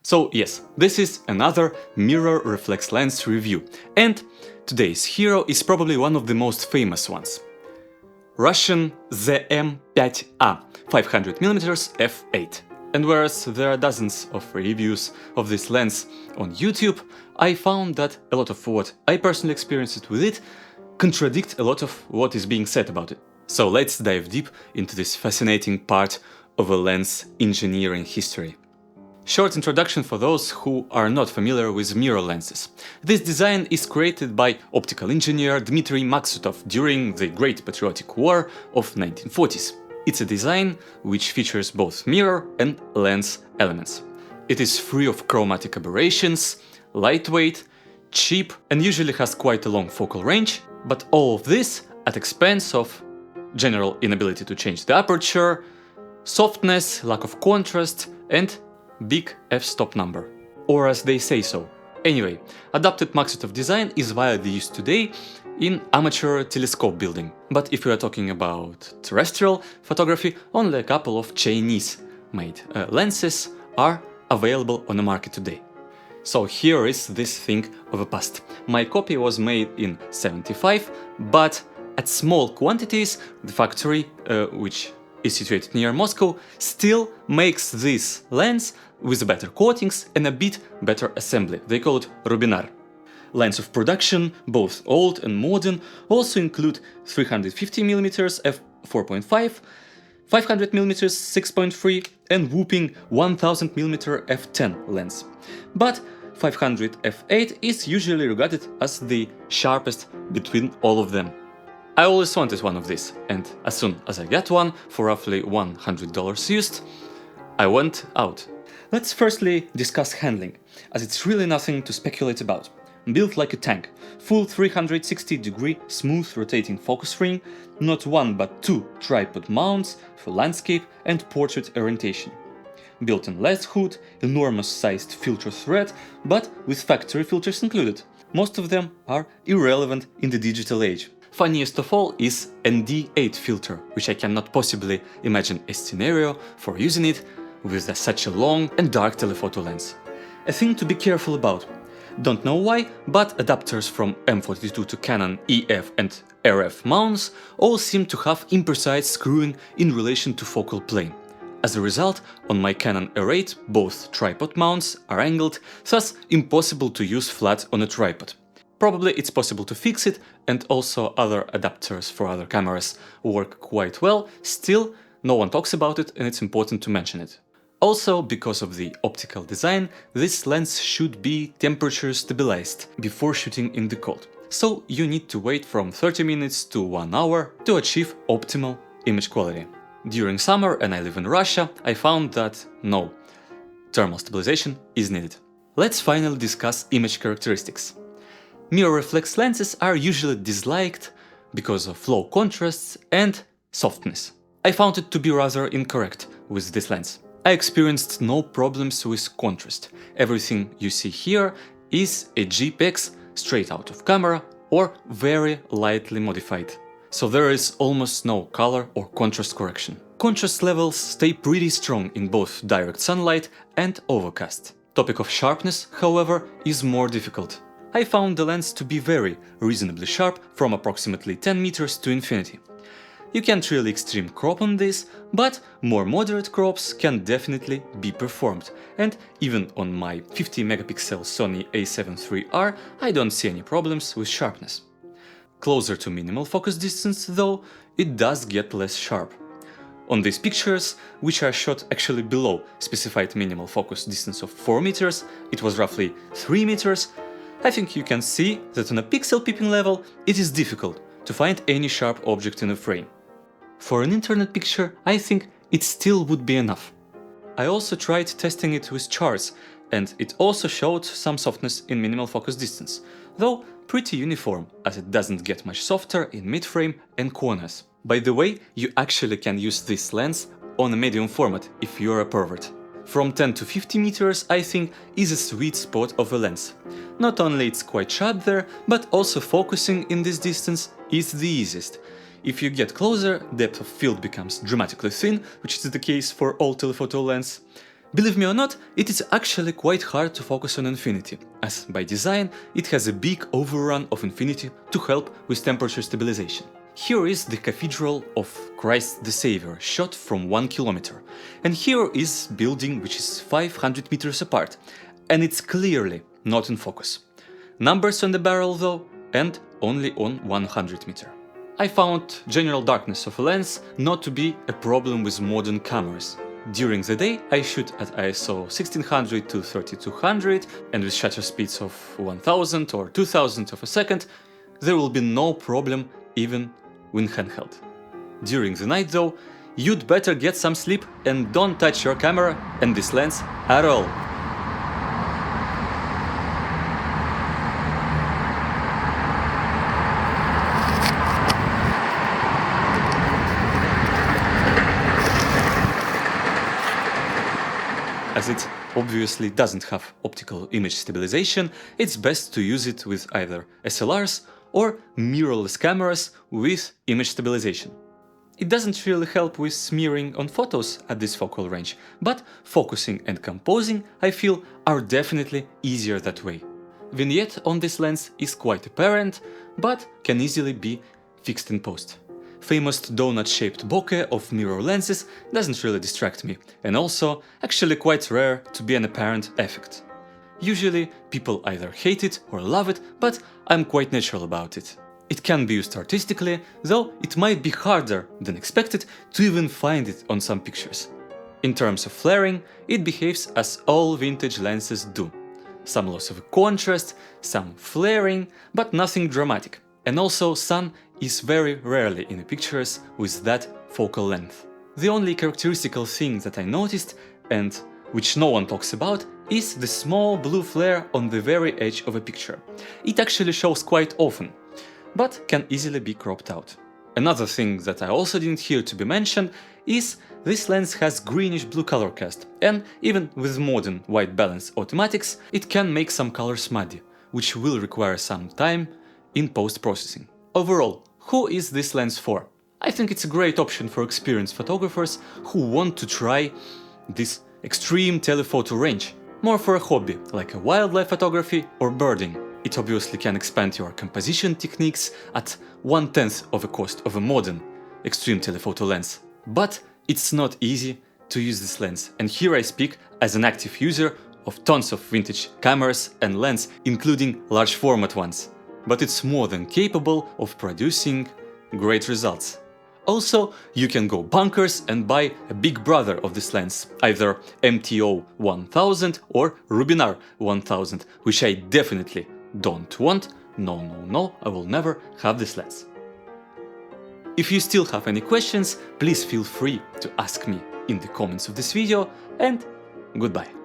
So yes, this is another mirror reflex lens review, and today's hero is probably one of the most famous ones. Russian ZM-5A 500mm f8. And whereas there are dozens of reviews of this lens on YouTube, I found that a lot of what I personally experienced with it contradict a lot of what is being said about it. So let's dive deep into this fascinating part of a lens engineering history. Short introduction for those who are not familiar with mirror lenses. This design is created by optical engineer Dmitry Maksutov during the Great Patriotic War of 1940s. It's a design which features both mirror and lens elements. It is free of chromatic aberrations, lightweight, cheap, and usually has quite a long focal range, but all of this at expense of general inability to change the aperture, softness, lack of contrast, and big f-stop number. Or as they say so. Anyway, adapted Maksutov design is widely used today in amateur telescope building. But if we are talking about terrestrial photography, only a couple of Chinese-made lenses are available on the market today. So here is this thing of the past. My copy was made in '75, but at small quantities, the factory, which is situated near Moscow, still makes this lens with better coatings and a bit better assembly. They call it Rubinar. Lines of production, both old and modern, also include 350mm f4.5, 500mm 6.3 and whooping 1000mm f10 lens. But 500 f8 is usually regarded as the sharpest between all of them. I always wanted one of these, and as soon as I got one for roughly $100 used, I went out. Let's firstly discuss handling, as it's really nothing to speculate about. Built like a tank, full 360-degree smooth rotating focus ring, not one but two tripod mounts for landscape and portrait orientation. Built-in lens hood, enormous sized filter thread, but with factory filters included. Most of them are irrelevant in the digital age. Funniest of all is ND8 filter, which I cannot possibly imagine a scenario for using it with such a long and dark telephoto lens. A thing to be careful about. Don't know why, but adapters from M42 to Canon EF and RF mounts all seem to have imprecise screwing in relation to focal plane. As a result, on my Canon R8 both tripod mounts are angled, thus impossible to use flat on a tripod. Probably it's possible to fix it, and also other adapters for other cameras work quite well, still no one talks about it and it's important to mention it. Also, because of the optical design, this lens should be temperature stabilized before shooting in the cold. So you need to wait from 30 minutes to 1 hour to achieve optimal image quality. During summer, and I live in Russia, I found that no thermal stabilization is needed. Let's finally discuss image characteristics. Mirror reflex lenses are usually disliked because of low contrasts and softness. I found it to be rather incorrect with this lens. I experienced no problems with contrast. Everything you see here is a JPEG straight out of camera or very lightly modified. So there is almost no color or contrast correction. Contrast levels stay pretty strong in both direct sunlight and overcast. Topic of sharpness, however, is more difficult. I found the lens to be very reasonably sharp from approximately 10 meters to infinity. You can't really extreme crop on this, but more moderate crops can definitely be performed, and even on my 50 megapixel Sony A7IIIR I don't see any problems with sharpness. Closer to minimal focus distance though, it does get less sharp. On these pictures, which are shot actually below specified minimal focus distance of 4 meters, it was roughly 3 meters, I think you can see that on a pixel peeping level it is difficult to find any sharp object in a frame. For an internet picture, I think it still would be enough. I also tried testing it with charts, and it also showed some softness in minimal focus distance, though pretty uniform, as it doesn't get much softer in mid-frame and corners. By the way, you actually can use this lens on a medium format if you're a pervert. From 10 to 50 meters, I think, is a sweet spot of a lens. Not only it's quite sharp there, but also focusing in this distance is the easiest. If you get closer, depth of field becomes dramatically thin, which is the case for all telephoto lens. Believe me or not, it is actually quite hard to focus on infinity, as by design it has a big overrun of infinity to help with temperature stabilization. Here is the Cathedral of Christ the Savior, shot from 1 kilometer, and here is building which is 500 meters apart, and it's clearly not in focus. Numbers on the barrel though, and only on 100 meter. I found general darkness of a lens not to be a problem with modern cameras. During the day I shoot at ISO 1600 to 3200 and with shutter speeds of 1000 or 2000 of a second, there will be no problem even when handheld. During the night though, you'd better get some sleep and don't touch your camera and this lens at all. As it obviously doesn't have optical image stabilization, it's best to use it with either SLRs or mirrorless cameras with image stabilization. It doesn't really help with smearing on photos at this focal range, but focusing and composing, I feel, are definitely easier that way. Vignette on this lens is quite apparent, but can easily be fixed in post. Famous donut-shaped bokeh of mirror lenses doesn't really distract me, and also actually quite rare to be an apparent effect. Usually people either hate it or love it, but I'm quite natural about it. It can be used artistically, though it might be harder than expected to even find it on some pictures. In terms of flaring, it behaves as all vintage lenses do. Some loss of contrast, some flaring, but nothing dramatic. And also sun is very rarely in the pictures with that focal length. The only characteristical thing that I noticed, and which no one talks about, is the small blue flare on the very edge of a picture. It actually shows quite often, but can easily be cropped out. Another thing that I also didn't hear to be mentioned is this lens has greenish blue color cast, and even with modern white balance automatics, it can make some colors muddy, which will require some time in post-processing. Overall, who is this lens for? I think it's a great option for experienced photographers who want to try this extreme telephoto range, more for a hobby, like a wildlife photography or birding. It obviously can expand your composition techniques at 1/10 of the cost of a modern extreme telephoto lens. But it's not easy to use this lens, and here I speak as an active user of tons of vintage cameras and lens, including large format ones. But it's more than capable of producing great results. Also, you can go bonkers and buy a big brother of this lens, either MTO 1000 or Rubinar 1000, which I definitely don't want. No, I will never have this lens. If you still have any questions, please feel free to ask me in the comments of this video, and goodbye.